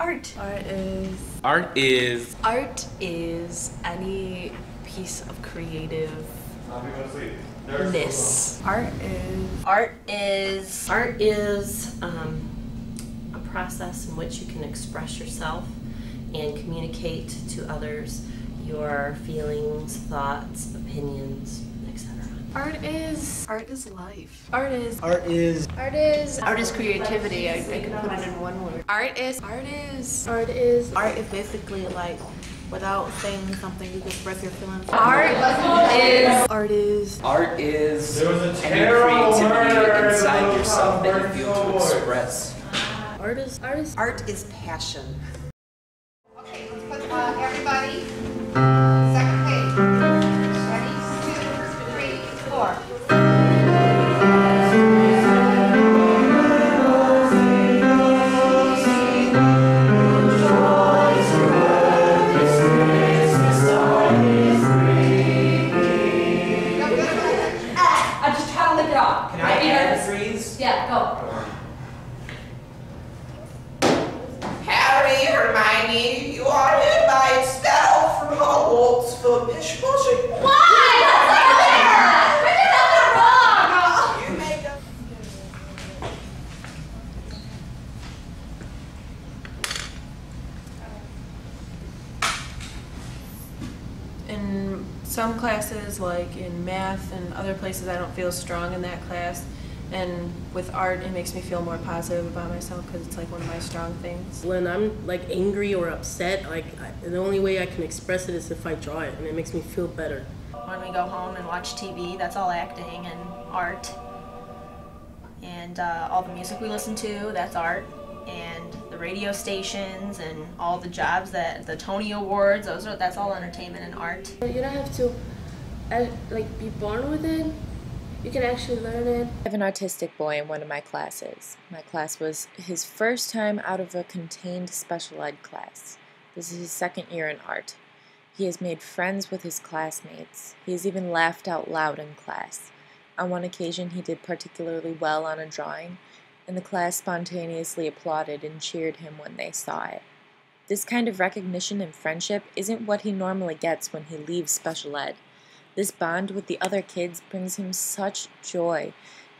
Art. Art is Any piece of creativeness. Art is a process in which you can express yourself and communicate to others your feelings, thoughts, opinions, etc. Art is life. Art is creativity. I could put it in one word. Art is Basically like without saying something, you can express your feelings. Art is any creativity inside yourself that you feel to express. Art is passion. Okay, let's put everybody. Second page. Ready? 2, 3, 4. Yeah, go. Harry, Hermione, you are hereby expelled from Hogwarts for pish-poshing. Why? That's not fair! You made up. In some classes, like in math and other places, I don't feel strong in that class. And with art, it makes me feel more positive about myself because it's like one of my strong things. When I'm like angry or upset, the only way I can express it is if I draw it, and it makes me feel better. When we go home and watch TV, that's all acting and art. And all the music we listen to, that's art. And the radio stations and all the jobs, the Tony Awards, that's all entertainment and art. You don't have to be born with it. You can actually learn it. I have an autistic boy in one of my classes. My class was his first time out of a contained special ed class. This is his second year in art. He has made friends with his classmates. He has even laughed out loud in class. On one occasion, he did particularly well on a drawing, and the class spontaneously applauded and cheered him when they saw it. This kind of recognition and friendship isn't what he normally gets when he leaves special ed. This bond with the other kids brings him such joy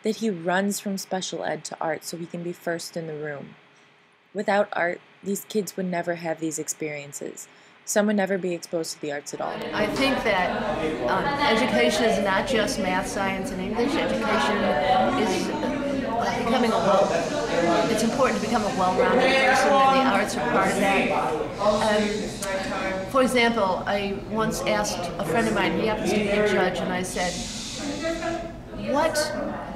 that he runs from special ed to art so he can be first in the room. Without art, these kids would never have these experiences. Some would never be exposed to the arts at all. I think that education is not just math, science, and English. Education is becoming it's important to become a well-rounded person, and the arts are part of that. For example, I once asked a friend of mine, he happens to be a judge, and I said, what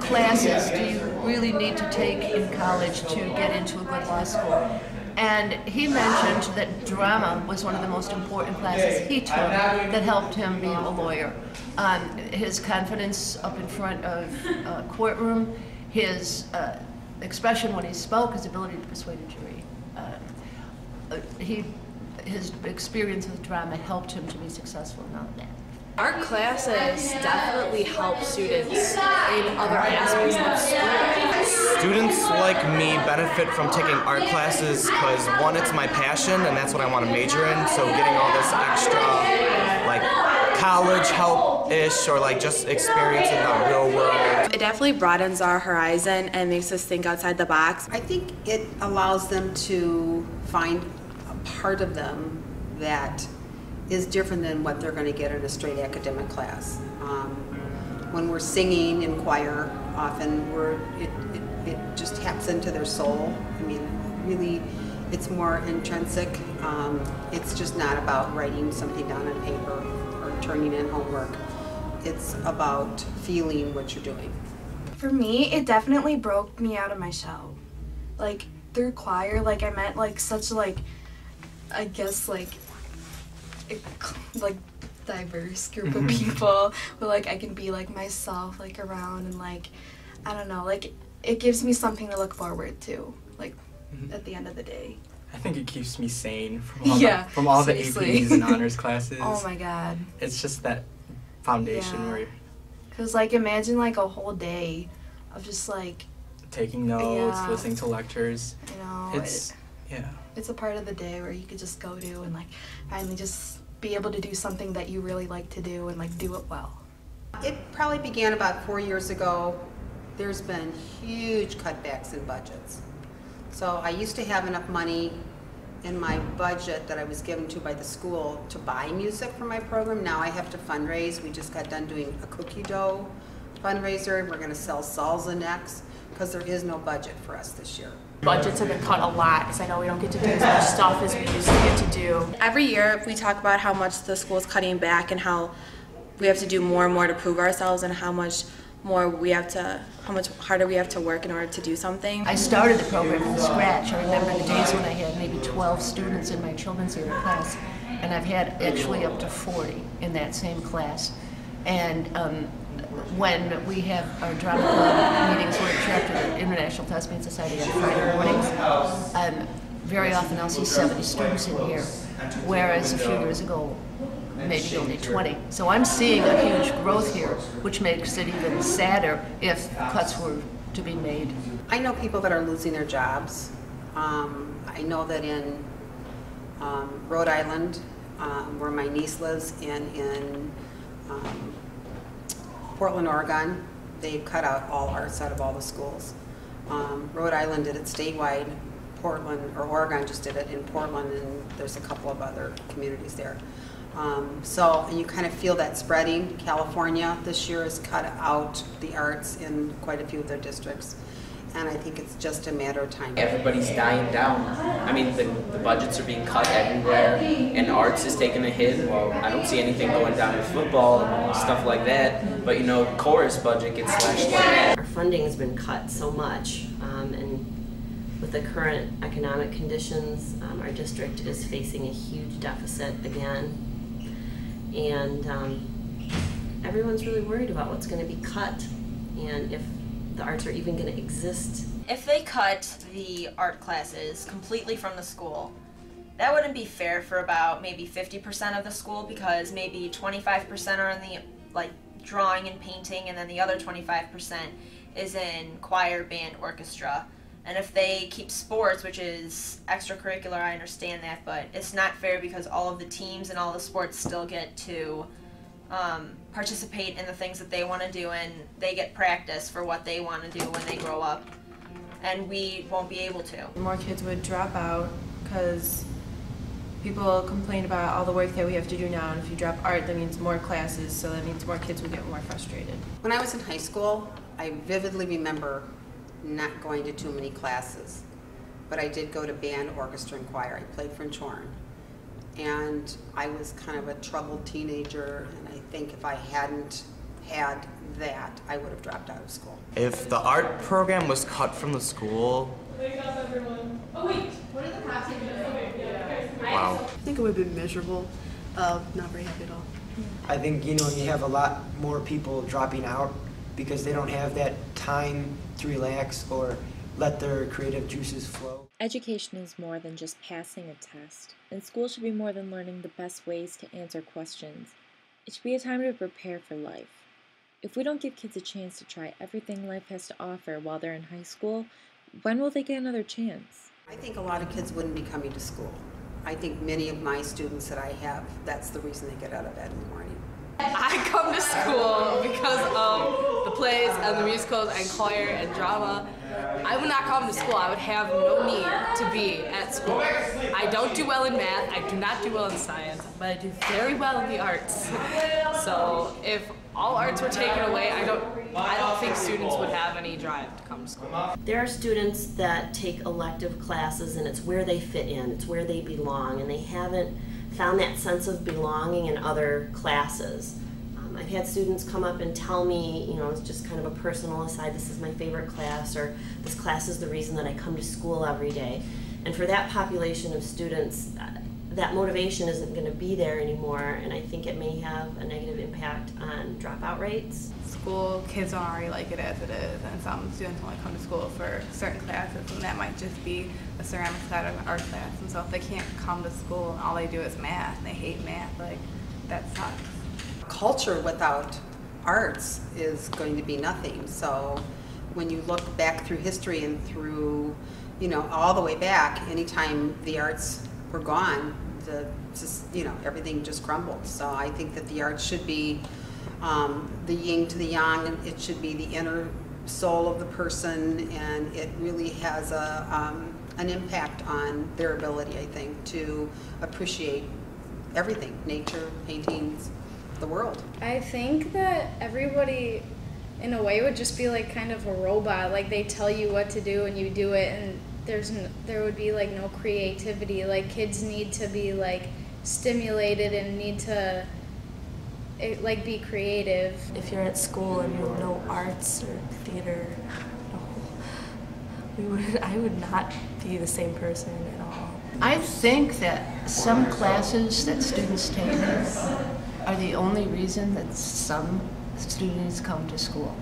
classes do you really need to take in college to get into a good law school? And he mentioned that drama was one of the most important classes he took that helped him be a lawyer. His confidence up in front of a courtroom, his expression when he spoke, his ability to persuade a jury. His experience with drama helped him to be successful in all of that. Art classes definitely help students in other aspects of school. Students like me benefit from taking art classes because, one, it's my passion and that's what I want to major in, so getting all this extra college help-ish or just experience in the real world. It definitely broadens our horizon and makes us think outside the box. I think it allows them to find a part of them that is different than what they're going to get in a straight academic class. When we're singing in choir, often it just taps into their soul. I mean, really, it's more intrinsic. It's just not about writing something down on paper or turning in homework. It's about feeling what you're doing. For me, it definitely broke me out of my shell. Through choir, I met such I guess diverse group of people who I can be myself around, and I don't know, it gives me something to look forward to at the end of the day. I think it keeps me sane from all the APs and honors classes. Oh my god. It's just that foundation where because imagine a whole day of just taking notes, yeah. listening to lectures. You know, yeah. It's a part of the day where you could just go to and like finally just be able to do something that you really like to do and like do it well. It probably began about 4 years ago. There's been huge cutbacks in budgets. So I used to have enough money in my budget that I was given to by the school to buy music for my program. Now I have to fundraise. We just got done doing a cookie dough fundraiser. We're going to sell salsa next because there is no budget for us this year. Budgets have been cut a lot because I know we don't get to do as much stuff as we used to get to do. Every year we talk about how much the school is cutting back and how we have to do more and more to prove ourselves and how much harder we have to work in order to do something. I started the program from scratch. I remember the days when I had maybe 12 students in my children's theater class, and I've had actually up to 40 in that same class. And when we have our drama club meetings, we're at the International Thespian Society on Friday mornings. Very often I'll see 70 students in here, whereas a few years ago, maybe only 20. So I'm seeing a huge growth here, which makes it even sadder if cuts were to be made. I know people that are losing their jobs. I know that in Rhode Island, where my niece lives, and in Portland, Oregon, they've cut out all arts out of all the schools. Rhode Island did it statewide. Portland, or Oregon just did it in Portland, and there's a couple of other communities there. And you kind of feel that spreading. California this year has cut out the arts in quite a few of their districts, and I think it's just a matter of time. Everybody's dying down. I mean, the budgets are being cut everywhere, and arts is taking a hit. Well, I don't see anything going down with football and stuff like that, but you know, the chorus budget gets slashed like that. Our funding has been cut so much, and with the current economic conditions, our district is facing a huge deficit again. And everyone's really worried about what's going to be cut and if the arts are even going to exist. If they cut the art classes completely from the school, that wouldn't be fair for about maybe 50% of the school, because maybe 25% are in the like drawing and painting, and then the other 25% is in choir, band, orchestra. And if they keep sports, which is extracurricular, I understand that, but it's not fair because all of the teams and all the sports still get to participate in the things that they want to do, and they get practice for what they want to do when they grow up, and we won't be able to. More kids would drop out because people complain about all the work that we have to do now, and if you drop art, that means more classes, so that means more kids will get more frustrated. When I was in high school, I vividly remember not going to too many classes, but I did go to band, orchestra, and choir. I played French horn, and I was kind of a troubled teenager, and I think if I hadn't had that, I would have dropped out of school. If the art program was cut from the school, wow. I think it would have been miserable, not very happy at all. I think, you have a lot more people dropping out because they don't have that time to relax or let their creative juices flow. Education is more than just passing a test, and school should be more than learning the best ways to answer questions. It should be a time to prepare for life. If we don't give kids a chance to try everything life has to offer while they're in high school, when will they get another chance? I think a lot of kids wouldn't be coming to school. I think many of my students that I have, that's the reason they get out of bed in the morning. I come to school because of the plays and the musicals and choir and drama. I would not come to school. I would have no need to be at school. I don't do well in math. I do not do well in science, but I do very well in the arts. So if all arts were taken away, I don't think students would have any drive to come to school. There are students that take elective classes, and it's where they fit in, it's where they belong, and they haven't found that sense of belonging in other classes. I've had students come up and tell me, it's just kind of a personal aside, this is my favorite class, or this class is the reason that I come to school every day. And for that population of students, that motivation isn't going to be there anymore, and I think it may have a negative impact on dropout rates. School, kids don't already like it as it is, and some students only come to school for certain classes, and that might just be a ceramics class or an art class. And so if they can't come to school and all they do is math, and they hate math, that sucks. Culture without arts is going to be nothing. So when you look back through history and through you know, all the way back, anytime the arts were gone, everything just crumbled. So I think that the arts should be the yin to the yang, and it should be the inner soul of the person, and it really has an impact on their ability, I think, to appreciate everything, nature, paintings, the world. I think that everybody in a way would just be like kind of a robot, like they tell you what to do and you do it, and there would be like no creativity. Like kids need to be like stimulated and need to like be creative. If you're at school and you have no arts or theater, I would not be the same person at all. I think that some classes that students take are the only reason that some students come to school.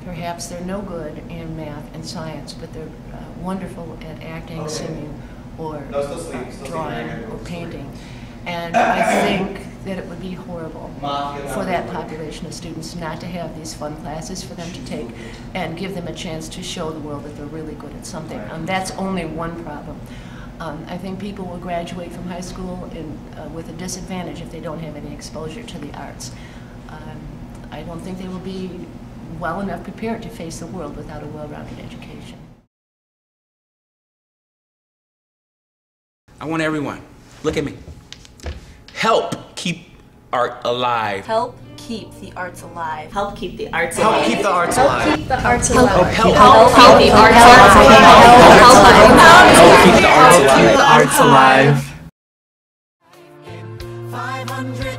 Perhaps they're no good in math and science, but they're wonderful at acting, singing, or drawing or painting. And I think that it would be horrible for that population of students not to have these fun classes for them to take and give them a chance to show the world that they're really good at something. That's only one problem. I think people will graduate from high school with a disadvantage if they don't have any exposure to the arts. I don't think they will be well enough prepared to face the world without a well-rounded education. I want everyone, look at me. Help keep art alive. Help keep the arts alive. Help keep the arts alive. Help keep the arts alive. Help keep the arts alive. Help keep the arts alive. Keep the arts alive. 500